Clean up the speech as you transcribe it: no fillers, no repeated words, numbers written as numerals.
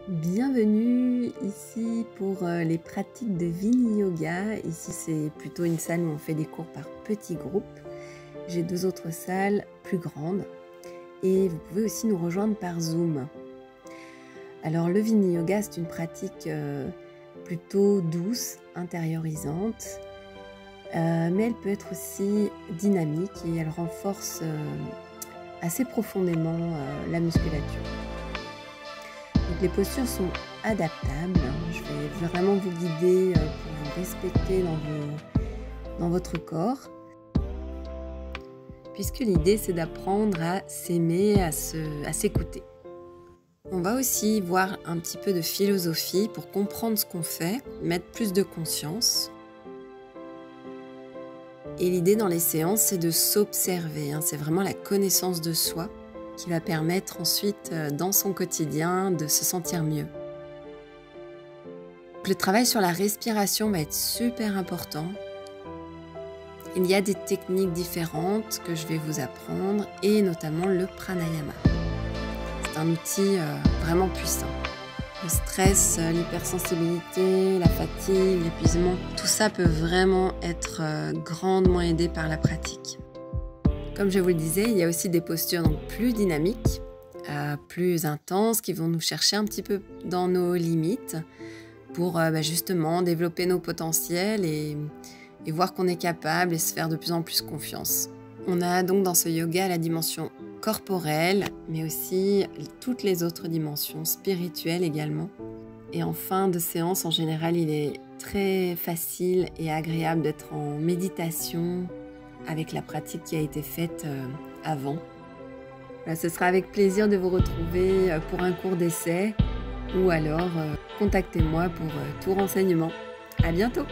Bienvenue ici pour les pratiques de Vini Yoga. Ici, c'est plutôt une salle où on fait des cours par petits groupes. J'ai deux autres salles plus grandes et vous pouvez aussi nous rejoindre par Zoom. Alors, le Vini Yoga, c'est une pratique plutôt douce, intériorisante, mais elle peut être aussi dynamique et elle renforce assez profondément la musculature. Donc les postures sont adaptables. Je vais vraiment vous guider pour vous respecter dans votre corps. Puisque l'idée, c'est d'apprendre à s'aimer, à s'écouter. On va aussi voir un petit peu de philosophie pour comprendre ce qu'on fait, mettre plus de conscience. Et l'idée dans les séances, c'est de s'observer. C'est vraiment la connaissance de soi qui va permettre ensuite, dans son quotidien, de se sentir mieux. Le travail sur la respiration va être super important. Il y a des techniques différentes que je vais vous apprendre, et notamment le pranayama. C'est un outil vraiment puissant. Le stress, l'hypersensibilité, la fatigue, l'épuisement, tout ça peut vraiment être grandement aidé par la pratique. Comme je vous le disais, il y a aussi des postures donc plus dynamiques, plus intenses, qui vont nous chercher un petit peu dans nos limites pour justement développer nos potentiels et voir qu'on est capable et se faire de plus en plus confiance. On a donc dans ce yoga la dimension corporelle, mais aussi toutes les autres dimensions, spirituelles également. Et en fin de séance, en général, il est très facile et agréable d'être en méditation, avec la pratique qui a été faite avant. Voilà, ce sera avec plaisir de vous retrouver pour un cours d'essai ou alors contactez-moi pour tout renseignement. À bientôt!